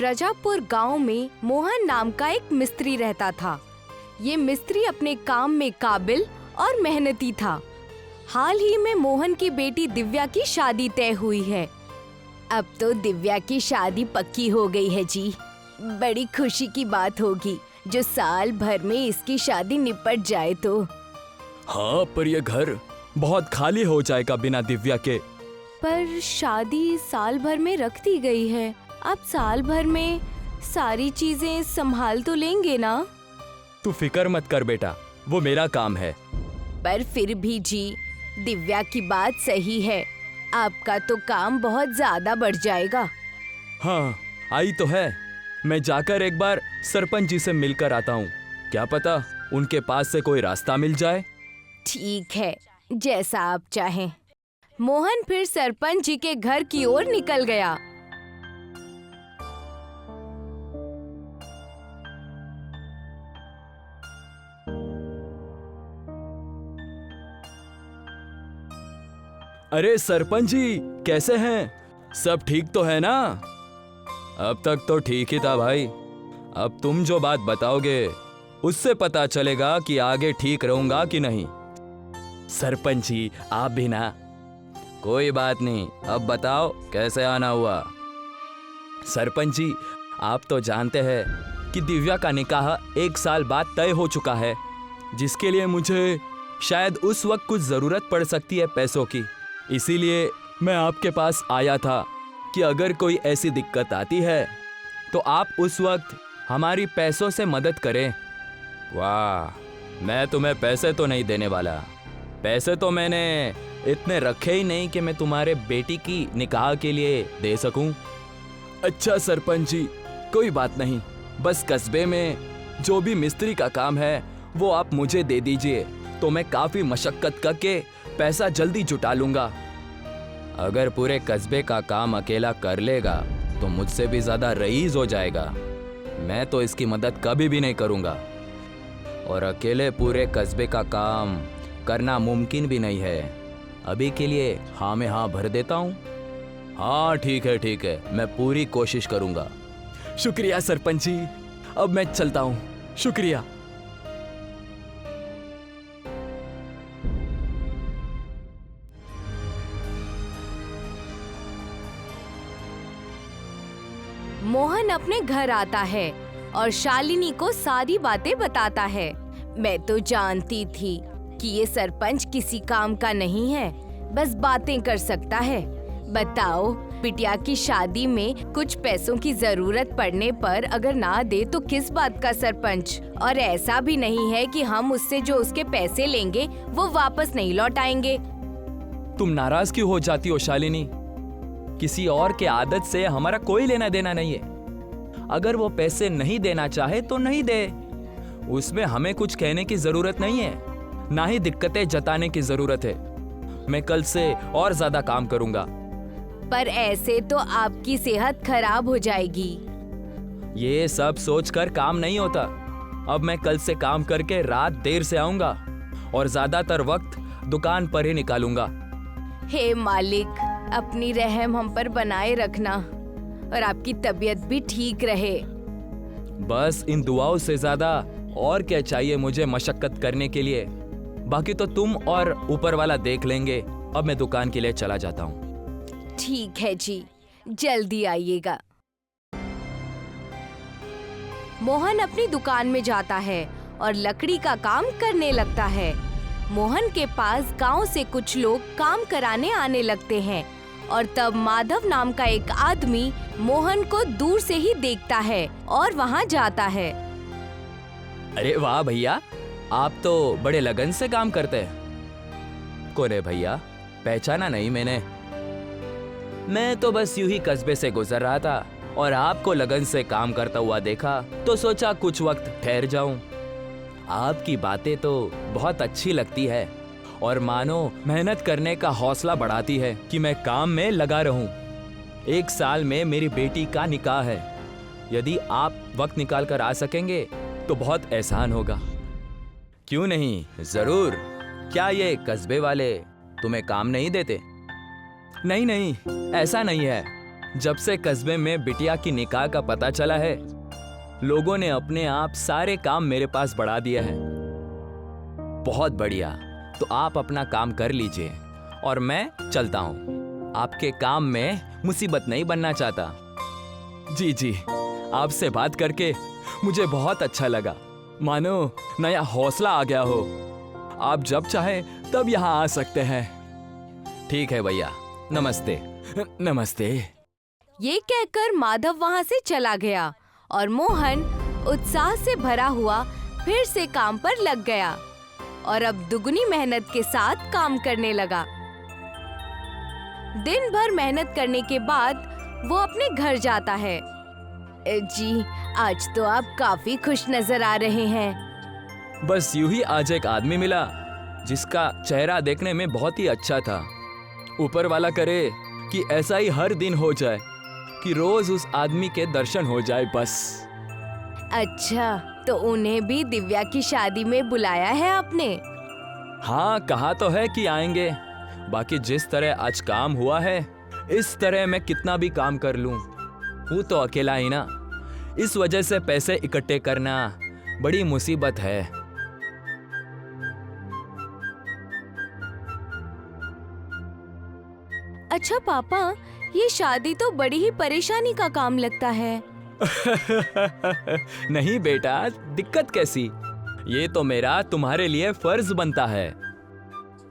प्रजापुर गांव में मोहन नाम का एक मिस्त्री रहता था। ये मिस्त्री अपने काम में काबिल और मेहनती था। हाल ही में मोहन की बेटी दिव्या की शादी तय हुई है। अब तो दिव्या की शादी पक्की हो गई है जी। बड़ी खुशी की बात होगी जो साल भर में इसकी शादी निपट जाए तो। हाँ, पर ये घर बहुत खाली हो जाएगा बिना दिव्या के। पर शादी साल भर में रख दी गई है। अब साल भर में सारी चीजें संभाल तो लेंगे ना। तू फिक्र मत कर बेटा, वो मेरा काम है। पर फिर भी जी, दिव्या की बात सही है। आपका तो काम बहुत ज्यादा बढ़ जाएगा। हाँ, आई तो है। मैं जाकर एक बार सरपंच जी से मिलकर आता हूँ। क्या पता उनके पास से कोई रास्ता मिल जाए। ठीक है, जैसा आप चाहें। मोहन फिर सरपंच जी के घर की ओर निकल गया। अरे सरपंच जी, कैसे हैं? सब ठीक तो है ना? अब तक तो ठीक ही था भाई। अब तुम जो बात बताओगे उससे पता चलेगा कि आगे ठीक रहूंगा कि नहीं। सरपंच जी, आप भी ना। कोई बात नहीं, अब बताओ कैसे आना हुआ। सरपंच जी, आप तो जानते हैं कि दिव्या का निकाह 1 साल बाद तय हो चुका है, जिसके लिए मुझे शायद उस वक्त कुछ जरूरत पड़ सकती है पैसों की। इसीलिए मैं आपके पास आया था कि अगर कोई ऐसी दिक्कत आती है तो आप उस वक्त हमारी पैसों से मदद करें। वाह, मैं तुम्हें पैसे तो नहीं देने वाला। पैसे तो मैंने इतने रखे ही नहीं कि मैं तुम्हारे बेटी की निकाह के लिए दे सकूं। अच्छा सरपंच जी, कोई बात नहीं। बस कस्बे में जो भी मिस्त्री का काम है वो आप मुझे दे दीजिए, तो मैं काफी मशक्कत करके पैसा जल्दी जुटा लूंगा। अगर पूरे कस्बे का काम अकेला कर लेगा तो मुझसे भी ज्यादा रईस हो जाएगा। मैं तो इसकी मदद कभी भी नहीं करूंगा, और अकेले पूरे कस्बे का काम करना मुमकिन भी नहीं है। अभी के लिए हाँ में हाँ भर देता हूँ। हाँ ठीक है, मैं पूरी कोशिश करूंगा। शुक्रिया सरपंच जी, अब मैं चलता हूँ। शुक्रिया। मोहन अपने घर आता है और शालिनी को सारी बातें बताता है। मैं तो जानती थी कि ये सरपंच किसी काम का नहीं है, बस बातें कर सकता है। बताओ, बिटिया की शादी में कुछ पैसों की जरूरत पड़ने पर अगर ना दे तो किस बात का सरपंच। और ऐसा भी नहीं है कि हम उससे जो उसके पैसे लेंगे वो वापस नहीं लौटाएंगे। तुम नाराज क्यों हो जाती हो शालिनी? किसी और के आदत से हमारा कोई लेना देना नहीं है। अगर वो पैसे नहीं देना चाहे तो नहीं दे, उसमें हमें कुछ कहने की जरूरत नहीं है, ना ही दिक्कतें जताने की जरूरत है। मैं कल से और ज्यादा काम करूंगा। पर ऐसे तो आपकी सेहत खराब हो जाएगी। ये सब सोचकर काम नहीं होता। अब मैं कल से काम करके रात देर से आऊंगा और ज्यादातर वक्त दुकान पर ही निकालूंगा। हे मालिक, अपनी रहम हम पर बनाए रखना और आपकी तबीयत भी ठीक रहे। बस इन दुआओं से ज्यादा और क्या चाहिए मुझे मशक्कत करने के लिए। बाकी तो तुम और ऊपर वाला देख लेंगे। अब मैं दुकान के लिए चला जाता हूँ। ठीक है जी, जल्दी आइएगा। मोहन अपनी दुकान में जाता है और लकड़ी का काम करने लगता है। मोहन के पास गांव से कुछ लोग काम कराने आने लगते हैं और तब माधव नाम का एक आदमी मोहन को दूर से ही देखता है और वहां जाता है। अरे वाह भैया, आप तो बड़े लगन से काम करते हैं। कौन है भैया? पहचाना नहीं मैंने। मैं तो बस यूं ही कस्बे से गुजर रहा था और आपको लगन से काम करता हुआ देखा तो सोचा कुछ वक्त ठहर जाऊं। आपकी बातें तो बहुत अच्छी लगती है और मानो मेहनत करने का हौसला बढ़ाती है कि मैं काम में लगा रहूं। 1 साल में मेरी बेटी का निकाह है। यदि आप वक्त निकाल कर आ सकेंगे तो बहुत एहसान होगा। क्यों नहीं, जरूर। क्या ये कस्बे वाले तुम्हें काम नहीं देते? नहीं, ऐसा नहीं है। जब से कस्बे में बिटिया की निकाह का पता चला है, लोगों ने अपने आप सारे काम मेरे पास बढ़ा दिया है। बहुत बढ़िया, तो आप अपना काम कर लीजिए और मैं चलता हूँ। आपके काम में मुसीबत नहीं बनना चाहता। जी जी, आपसे बात करके मुझे बहुत अच्छा लगा। मानो नया हौसला आ गया हो। आप जब चाहे तब यहाँ आ सकते हैं। ठीक है भैया, नमस्ते। नमस्ते। ये कहकर माधव वहाँ से चला गया और मोहन उत्साह से भरा हुआ फिर से काम पर लग गया और अब दुगनी मेहनत के साथ काम करने लगा। दिन भर मेहनत करने के बाद वो अपने घर जाता है। जी, आज तो आप काफी खुश नजर आ रहे हैं। बस यूं ही आज एक आदमी मिला जिसका चेहरा देखने में बहुत ही अच्छा था। ऊपर वाला करे कि ऐसा ही हर दिन हो जाए, कि रोज उस आदमी के दर्शन हो जाए बस। अच्छा, तो उन्हें भी दिव्या की शादी में बुलाया है आपने? हाँ, कहा तो है कि आएंगे। बाकी जिस तरह आज काम हुआ है, इस तरह मैं कितना भी काम कर लूं, हूँ तो अकेला ही ना। इस वजह से पैसे इकट्ठे करना बड़ी मुसीबत है। अच्छा पापा, ये शादी तो बड़ी ही परेशानी का काम लगता है। नहीं बेटा, दिक्कत कैसी? ये तो मेरा तुम्हारे लिए फर्ज बनता है।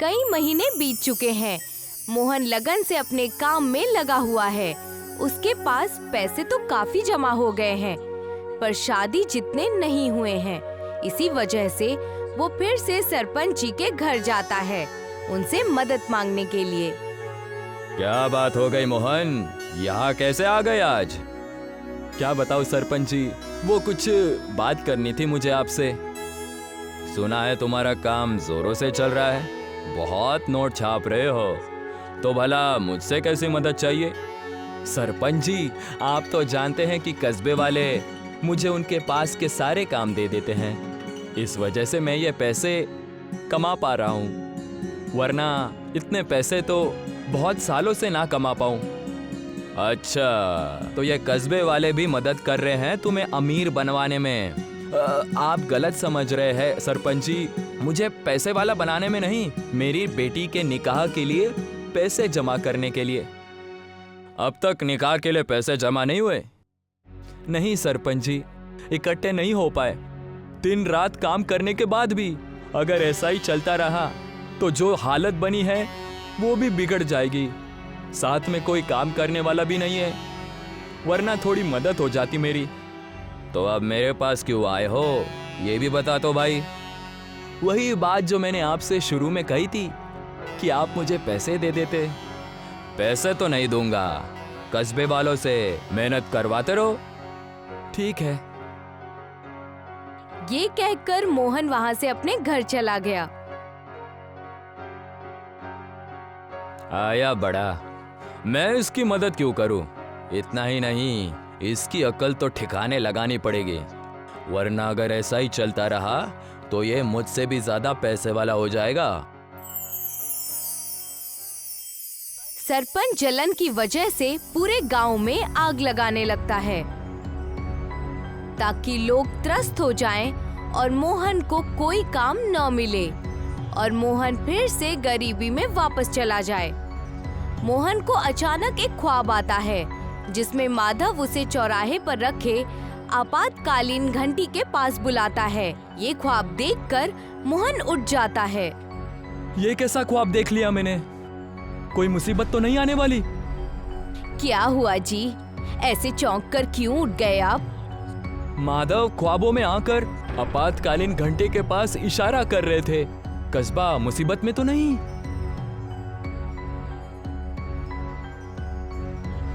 कई महीने बीत चुके हैं। मोहन लगन से अपने काम में लगा हुआ है। उसके पास पैसे तो काफी जमा हो गए हैं, पर शादी जितने नहीं हुए हैं। इसी वजह से वो फिर से सरपंच जी के घर जाता है, उनसे मदद मांगने के लिए। क्या बात हो गई मोहन, यहाँ कैसे आ गए आज? क्या बताओ सरपंच जी, वो कुछ बात करनी थी मुझे आपसे। सुना है तुम्हारा काम जोरों से चल रहा है, बहुत नोट छाप रहे हो, तो भला मुझसे कैसी मदद चाहिए? सरपंच जी, आप तो जानते हैं कि कस्बे वाले मुझे उनके पास के सारे काम दे देते हैं। इस वजह से मैं ये पैसे कमा पा रहा हूँ, वरना इतने पैसे तो बहुत सालों से ना कमा पाऊँ। अच्छा, तो ये कस्बे वाले भी मदद कर रहे हैं तुम्हें अमीर बनवाने में? आप गलत समझ रहे हैं सरपंच जी, मुझे पैसे वाला बनाने में नहीं, मेरी बेटी के निकाह के लिए पैसे जमा करने के लिए। अब तक निकाह के लिए पैसे जमा नहीं हुए? नहीं सरपंच जी, इकट्ठे नहीं हो पाए। दिन रात काम करने के बाद भी अगर ऐसा ही चलता रहा तो जो हालत बनी है वो भी बिगड़ जाएगी। साथ में कोई काम करने वाला भी नहीं है, वरना थोड़ी मदद हो जाती मेरी। तो अब मेरे पास क्यों आए हो, ये भी बता दो भाई। वही बात जो मैंने आपसे शुरू में कही थी कि आप मुझे पैसे दे देते। पैसे तो नहीं दूंगा, कस्बे वालों से मेहनत करवाते रहो। ठीक है। ये कहकर मोहन वहाँ से अपने घर चला गया। आया बड़ा, मैं इसकी मदद क्यों करूं? इतना ही नहीं, इसकी अकल तो ठिकाने लगानी पड़ेगी, वरना अगर ऐसा ही चलता रहा तो ये मुझसे भी ज्यादा पैसे वाला हो जाएगा। सरपंच जलन की वजह से पूरे गांव में आग लगाने लगता है ताकि लोग त्रस्त हो जाएं और मोहन को कोई काम न मिले और मोहन फिर से गरीबी में वापस चला जाए। मोहन को अचानक एक ख्वाब आता है जिसमें माधव उसे चौराहे पर रखे आपातकालीन घंटी के पास बुलाता है। ये ख्वाब देखकर मोहन उठ जाता है। ये कैसा ख्वाब देख लिया मैंने? कोई मुसीबत तो नहीं आने वाली? क्या हुआ जी, ऐसे चौंक कर क्यों उठ गए आप? माधव ख्वाबों में आकर आपातकालीन घंटे के पास इशारा कर रहे थे। कस्बा मुसीबत में तो नहीं?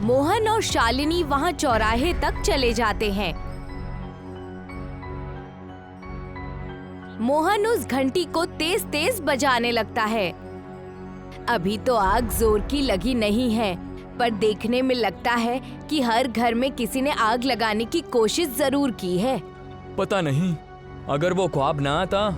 मोहन और शालिनी वहां चौराहे तक चले जाते हैं। मोहन उस घंटी को तेज तेज बजाने लगता है। अभी तो आग जोर की लगी नहीं है, पर देखने में लगता है कि हर घर में किसी ने आग लगाने की कोशिश जरूर की है। पता नहीं, अगर वो ख्वाब ना आता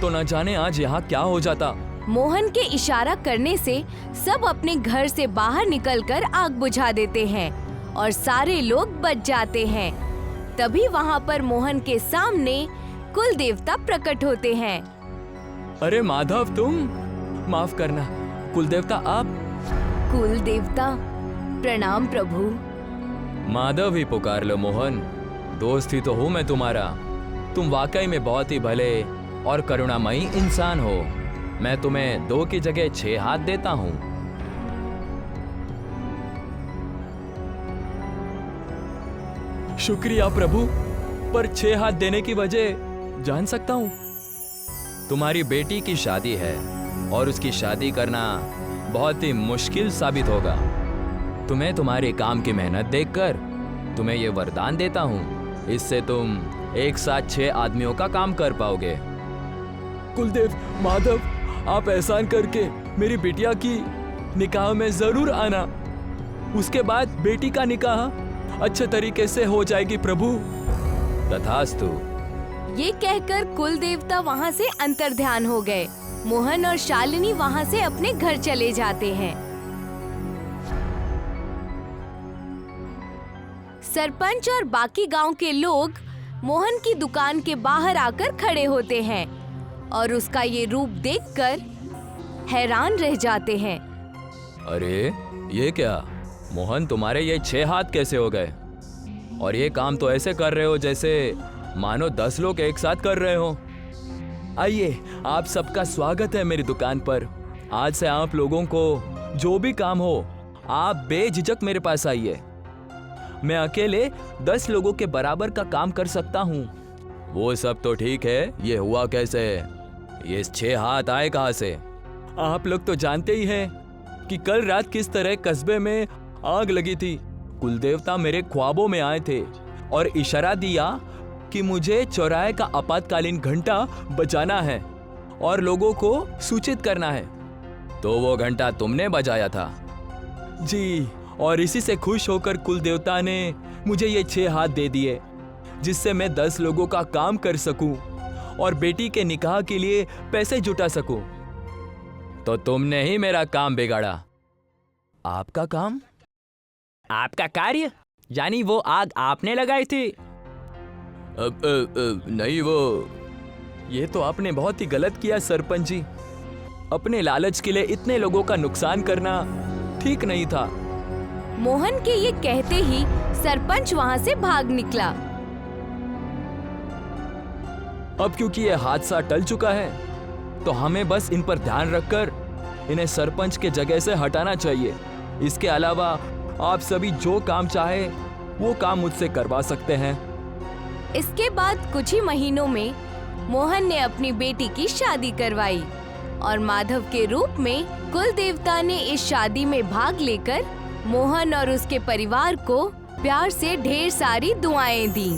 तो न जाने आज यहाँ क्या हो जाता। मोहन के इशारा करने से सब अपने घर से बाहर निकलकर आग बुझा देते हैं और सारे लोग बच जाते हैं। तभी वहाँ पर मोहन के सामने कुल देवता प्रकट होते हैं। अरे माधव, तुम माफ करना, कुल देवता आप? कुल देवता, प्रणाम प्रभु। माधव ही पुकार लो मोहन, दोस्त ही तो हूँ मैं तुम्हारा। तुम वाकई में बहुत ही भले और करुणामयी इंसान हो। मैं तुम्हें 2 की जगह 6 हाथ देता हूँ। शुक्रिया प्रभु, पर 6 हाथ देने की वजह जान सकता हूँ? तुम्हारी बेटी की शादी है और उसकी शादी करना बहुत ही मुश्किल साबित होगा। तुम्हें तुम्हारे काम की मेहनत देखकर तुम्हें ये वरदान देता हूँ, इससे तुम एक साथ 6 आदमियों का काम कर पाओगे। कुलदेव, माधव, आप एहसान करके मेरी बिटिया की निकाह में जरूर आना। उसके बाद बेटी का निकाह अच्छे तरीके से हो जाएगी प्रभु। तथास्तु। ये कहकर कुल देवता वहाँ से अंतर्ध्यान हो गए। मोहन और शालिनी वहाँ से अपने घर चले जाते हैं। सरपंच और बाकी गांव के लोग मोहन की दुकान के बाहर आकर खड़े होते हैं और उसका ये रूप देखकर हैरान रह जाते हैं। अरे ये क्या मोहन, तुम्हारे ये 6 हाथ कैसे हो गए? और ये काम तो ऐसे कर रहे हो जैसे मानो 10 लोग एक साथ कर रहे हो। आइए, आप सबका स्वागत है मेरी दुकान पर। आज से आप लोगों को जो भी काम हो, आप बेझिझक मेरे पास आइए। मैं अकेले 10 लोगों के बराबर का काम कर सकता हूँ। वो सब तो ठीक है, ये हुआ कैसे? ये 6 हाथ आए कहाँ से? आप लोग तो जानते ही हैं कि कल रात किस तरह कस्बे में आग लगी थी। कुलदेवता मेरे ख्वाबों में आए थे और इशारा दिया कि मुझे चौराहे का आपातकालीन घंटा बजाना है और लोगों को सूचित करना है। तो वो घंटा तुमने बजाया था? जी, और इसी से खुश होकर कुलदेवता ने मुझे ये 6 हाथ दे दिए, जिससे मैं 10 लोगों का काम कर सकूं और बेटी के निकाह के लिए पैसे जुटा सकूं। तो तुमने ही मेरा काम बिगाड़ा। आपका काम? आपका कार्य? यानी वो आग आपने लगाई थी? नहीं, वो ये तो आपने बहुत ही गलत किया सरपंच जी। अपने लालच के लिए इतने लोगों का नुकसान करना ठीक नहीं था। मोहन के ये कहते ही सरपंच वहाँ से भाग निकला। अब क्योंकि ये हादसा टल चुका है, तो हमें बस इन पर ध्यान रखकर इन्हें सरपंच के जगह से हटाना चाहिए। इसके अलावा आप सभी जो काम चाहे वो काम मुझसे करवा सकते हैं। इसके बाद कुछ ही महीनों में मोहन ने अपनी बेटी की शादी करवाई और माधव के रूप में कुल देवता ने इस शादी में भाग लेकर मोहन और उसके परिवार को प्यार से ढेर सारी दुआएं दी।